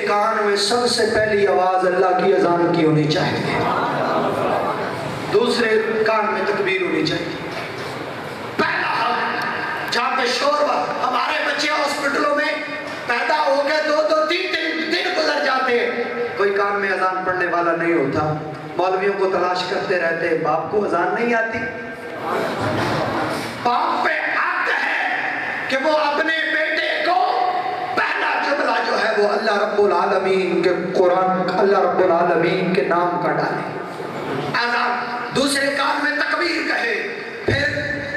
कान में सबसे पहली आवाज अल्लाह की अजान की होनी चाहिए, दूसरे कान में तकबीर होनी चाहिए। पहला हक जहाँ पे शोर, हमारे बच्चे हॉस्पिटलों में पैदा हो गए 2-2, 3-3 दिन गुजर जाते, कोई कान में अजान पढ़ने वाला नहीं होता। मौलवियों को तलाश करते रहते, बाप को अजान नहीं आती। बाप पे हक है कि वो अपने बेटे को पहला जुमला जो है वो अल्लाह रब्बुल आलमीन के कुरान, अल्लाह रब्बुल आलमीन के नाम का डाले। अजान दूसरे कान में तकबीर कहे, फिर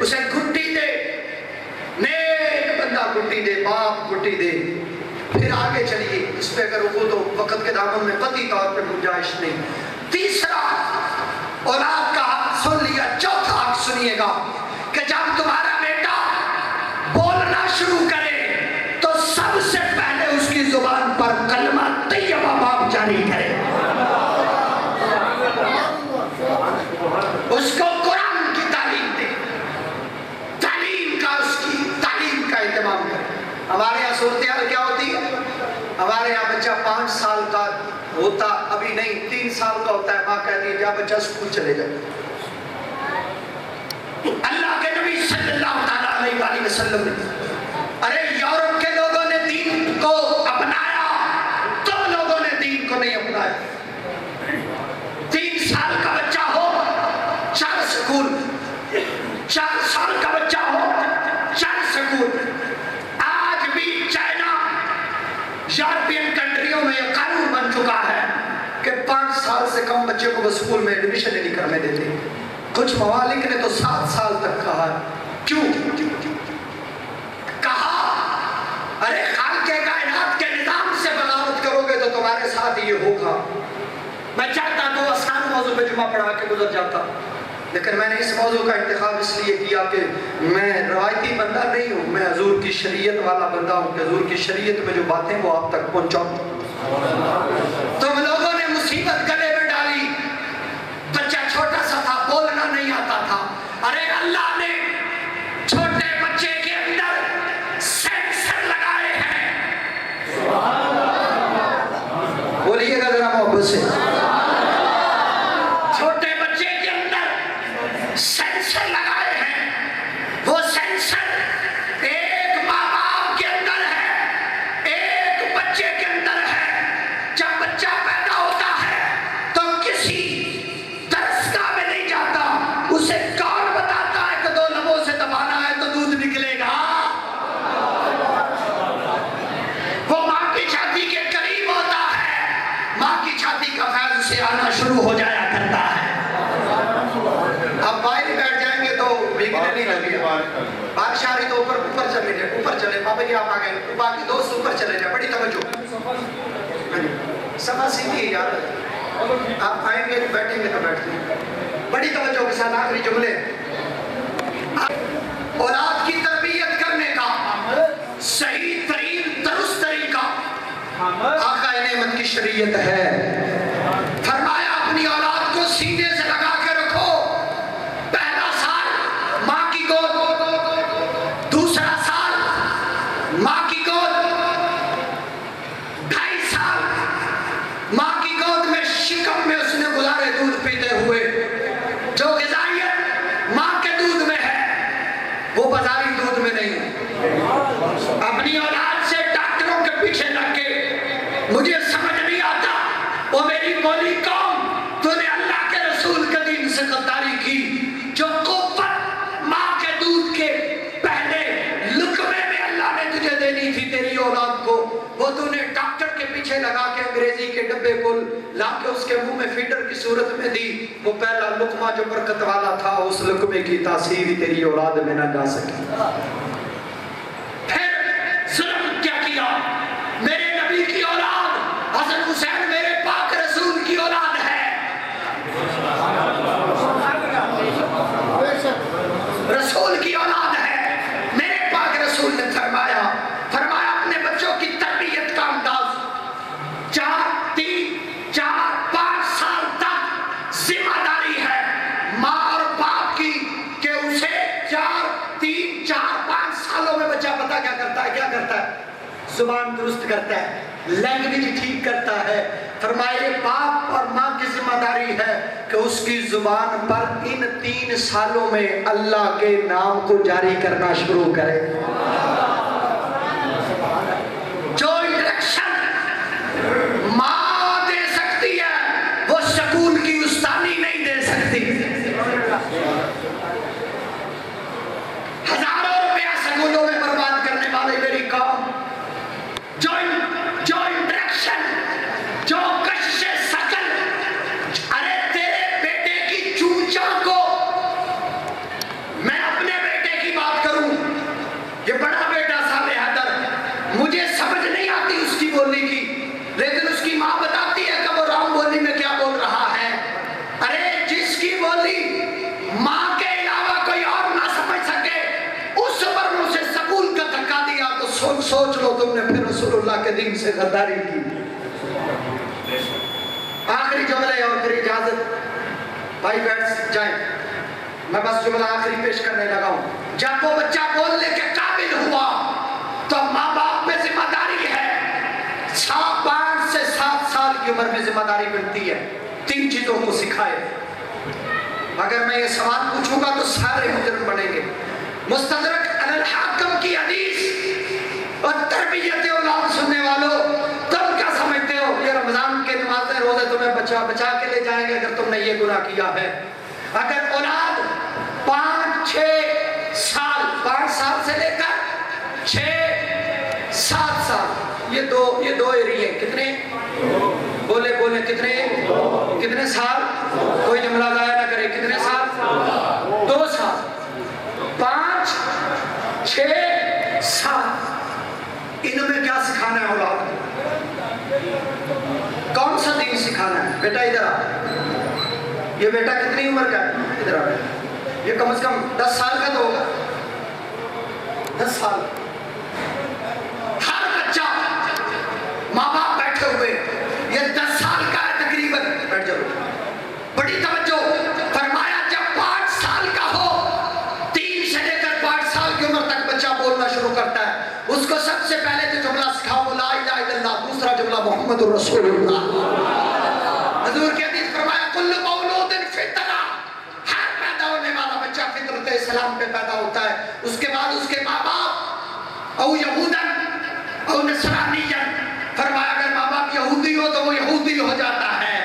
उसे घुट्टी दे, नेक बंदा घुट्टी दे, बाप घुट्टी दे, फिर आगे चलिए। इस पे अगर वो तो वक्त के दामन में कतई तौर पे गुंजाइश नहीं। तीसरा औलाद का हक सुन लिया। चौथा हक सुनिएगा कि जब तुम्हारा बेटा बोलना शुरू करे तो सबसे पहले उसकी जुबान पर कलमा तैयबा बाप जारी करे, उसको कुरान की तालीम दे, उसकी तालीम का इंतजाम करे। हमारे यहाँ सूरत क्या होती है, हमारे यहाँ बच्चा 5 साल का होता, अभी नहीं 3 साल का होता है, माँ कहती है जा बच्चा स्कूल चले जाए। अल्लाह के नबी सल्लल्लाहु अलैहि वसल्लम ने, अरे यूरोप के लोगों ने दीन को अपनाया, तुम लोगों ने दीन को नहीं अपनाया। 3 साल का बच्चा हो 4 स्कूल, 4 साल का बच्चा हो 4 स्कूल। आज भी चाइना, यूरोपियन कंट्रियों में यह कानून बन चुका है कि 5 साल से कम बच्चे को स्कूल में एडमिशन नहीं करने देते। कुछ ममालिक ने तो 7 साल तक कहा। क्यों कहा? अरे खालिक़े कायनात के निजाम से बगावत करोगे तो तुम्हारे साथ ये होगा। मैं चाहता तो आसान मौजू पे जुमा पढ़ा के गुजर जाता, लेकिन मैंने इस मौजू का इंतखाब इसलिए किया कि मैं रवायती बंदा नहीं हूँ, मैं हजूर की शरीयत वाला बंदा हूँ कि हजूर की शरीयत में जो बातें वो आप तक पहुँचाऊँ। तुम लोगों ने मुसीबत गले में डाली, बच्चा छोटा सा था, बोलना नहीं आता था। अरे अल्लाह ने छोटे बच्चे के अंदर सेंसर लगाए हैं, बोलिएगा जरा मोहब्बत से, छोटे बच्चे के अंदर सेंसर लगाए हैं। वो सेंसर एक माँ बाप के अंदर है, एक बच्चे के अंदर है। जब बच्चा पैदा होता है तो किसी दरसगाह में नहीं जाता, उसे कौन बताता है कि 2 लबों से दबाना है तो दूध निकलेगा। वो माँ की छाती के करीब होता है, माँ की छाती का फैज उसे आना शुरू हो जाया करता है। अब बाहर बैठ जाएंगे तो भीगने नहीं लगेगा। बारिश आ रही तो ऊपर चले जाए, ऊपर चले। बाबा जी आप आ गए, बाकी दोस्त ऊपर चले जाए। बड़ी तवज्जो, सभा सीधी है यार, आप आएंगे तो बैठेंगे तो बैठते। बड़ी तवज्जो के साथ आखिरी जुमले। औलाद की तरबियत करने का सही तरीन दुरुस्त तरीका आका नेमत की शरीयत है। फरमाया अपनी औलाद को सीने से लगा के रखो। पहला साल माँ की गोद, दूसरा साल माँ की गोद, 2.5 साल माँ की गोद में शिकम में उसने गुजारे दूध पीते हुए। जो ग़िज़ाइयत माँ के दूध में है वो बाजारी दूध में नहीं है। अपनी औलाद से डॉक्टरों के पीछे लग के मुझे समझ नहीं आता, वो मेरी बोली कौन, तूने अल्लाह के रसूल के दीन से गद्दारी की। जो कुव्वत माँ के दूध के पहले लुकमे में अल्लाह ने तुझे देनी थी तेरी औलाद को, वो तूने डॉक्टर के पीछे लगा के अंग्रेजी के डब्बे को लाके उसके मुंह में फीडर की सूरत में दी। वो पहला लुकमा जो बरकत वाला था, उस लुकमे की तासीर तेरी औलाद में ना जा सकी। फिर जुल्म क्या किया? मेरे नबी की औलाद हसन हुसैन मेरे पाक रसूल की औलाद है। रसूल की औलाद है। मेरे पाक रसूल ने फरमाया अपने बच्चों की तरबियत का अंदाज 4-5 साल तक जिम्मेदारी है माँ और बाप की कि उसे 4-5 सालों में बच्चा पता क्या करता है? जुबान दुरुस्त करता है, लैंग्वेज ठीक करता है। फरमाए बाप और माँ की जिम्मेदारी है कि उसकी जुबान पर इन 3 सालों में अल्लाह के नाम को जारी करना शुरू करे। जो इंस्ट्रक्शन माँ दे सकती है वो स्कूल की उस्तादी नहीं दे सकती। हजारों रुपया स्कूलों में बर्बाद करने वाले मेरी कौम, जो इंस्ट्रक्शन, जो कशिश सकल, अरे तेरे बेटे की चूचा को, मैं अपने बेटे की बात करूं, ये बड़ा बेटा साले हैदर, मुझे समझ नहीं आती उसकी बोलने की, लेकिन उसकी माँ बताती है कि वो राम बोली में क्या बोल रहा है। अरे जिसकी बोली माँ के अलावा कोई और ना समझ सके, उस पर उसे स्कूल का धक्का दिया तो सोच लो तुमने फिर रसूलुल्लाह के दिन से गद्दारी की। आखिरी जुमले और फिर इजाजत, भाई बैठ जाए, मैं बस जुमला आखिरी पेश करने लगा हूं। जब वो बच्चा बोलने के काबिल हुआ तो माँ बाप पे जिम्मेदारी है। 5 से 7 साल की उम्र में जिम्मेदारी मिलती है 3 चीजों को सिखाए। अगर मैं ये सवाल पूछूंगा तो सारे मुजरिम बनेंगे। मुस्तदरक अल हाकिम की हदीस और तरबियत औलाद सुनने वालों, तुम क्या समझते हो ये रमजान के नमाज़ें रोजे तुम्हें बचा के ले जाएंगे अगर तुमने ये गुनाह किया है? अगर औलाद 5-6 साल, 5 साल से लेकर 6-7 साल, ये दो एरिया, कितने बोले कितने साल? कोई जुमला जाया ना करे, कितने साल? 2 साल, 5-6 साल, इनमें क्या सिखाना है औलाद को? कौन सा दीन सिखाना है? बेटा इधर आ, ये बेटा कितनी उम्र का है? इधर आ, ये कम से कम 10 साल का तो होगा, 10 साल। हर बच्चा, माँ बाप बैठे हुए, ये 10 साल का है तकरीबन, बैठ जाओ, बड़ी तवज्जो। फरमाया जब 5 साल का हो, 3 से लेकर 5 साल की उम्र तक बच्चा बोलना शुरू करता है, उसको सबसे पहले जो जुमला सिखाओ ला इलाहा इल्लल्लाह, दूसरा जुमला मुहम्मदुर रसूलुल्लाह। हुजूर के हदीस फरमाया कुल्लु मौलूदिन फितरा, हर पैदा होने वाला बच्चा फितरत इस्लाम पे पैदा होता है। उसके बाद उसके माँ बाप औ यहूदन औ नसरानियन, फरमाया अगर माँ बाप यहूदी हो तो वो यहूदी हो जाता है,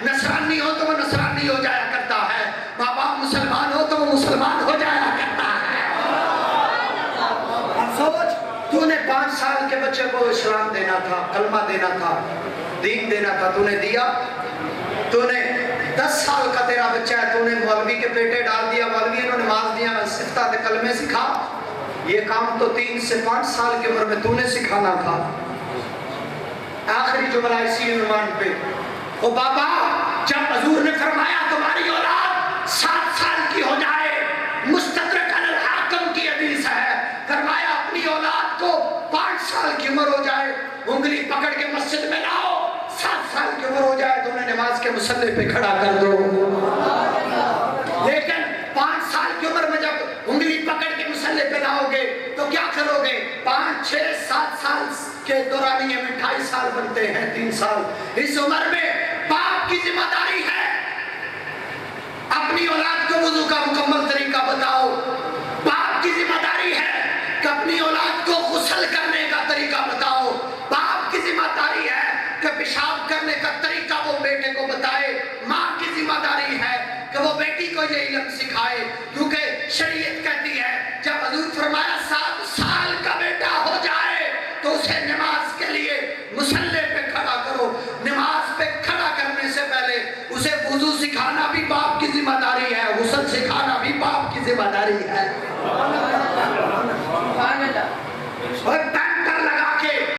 नसरानी हो तो वो नसरानी हो जाया करता है, माँ बाप मुसलमान हो तो वो मुसलमान हो जाया करता है। अब सोच, तूने 5 साल के बच्चे को इस्लाम देना था, कलमा देना था, दीन देना था, तूने दिया? तूने 10 साल का तेरा बच्चा है, तूने मौलवी के पेटे डाल दिया, मौलवी ने नमाज दिया, सिफ्ता दे कलमे सिखा। ये काम तो 3 से 5 साल की उम्र में तूने सिखाना था। आखिरी जुमला इसी उन्वान पे, ओ बाबा जब हुजूर ने फरमाया तुम्हारी औलाद 7 साल की हो जाए, मुस्तदरक अल हाकिम की हदीस है, फरमाया अपनी औलाद को 5 साल की उम्र हो जाए, उंगली पकड़ के मस्जिद में लाओ, 7 साल की उम्र हो जाए तो उन्हें नमाज के मुसल्ले पे खड़ा कर दो। लेकिन 5 साल की उम्र में जब उंगली पकड़ के मुसल्ले पे लाओगे तो क्या करोगे? 5, 6, 7 साल के दौरानिए में 28 साल बनते हैं, 3 साल। इस उम्र में बाप की जिम्मेदारी है अपनी औलाद को वुजू का मुकम्मल तरीका बताओ। बाप की जिम्मेदारी है कि अपनी औलाद को गुस्ल करने का तरीका बताओ। बाप की जिम्मेदारी है कि पेशाब करने का तरीका वो बेटे को बताए। माँ की जिम्मेदारी है कि वो बेटी को ये इल्म सिखाए, क्योंकि शरीयत कहती है जब हुजूर फरमाया 7 साल का बेटा हो जाए तो उसे नमाज के लिए मुसल्ले पे खड़ा करो। नमाज पे खड़ा करने से पहले उसे वुजू सिखाना भी बाप की जिम्मेदारी है, गुस्ल सिखाना भी बाप की जिम्मेदारी है।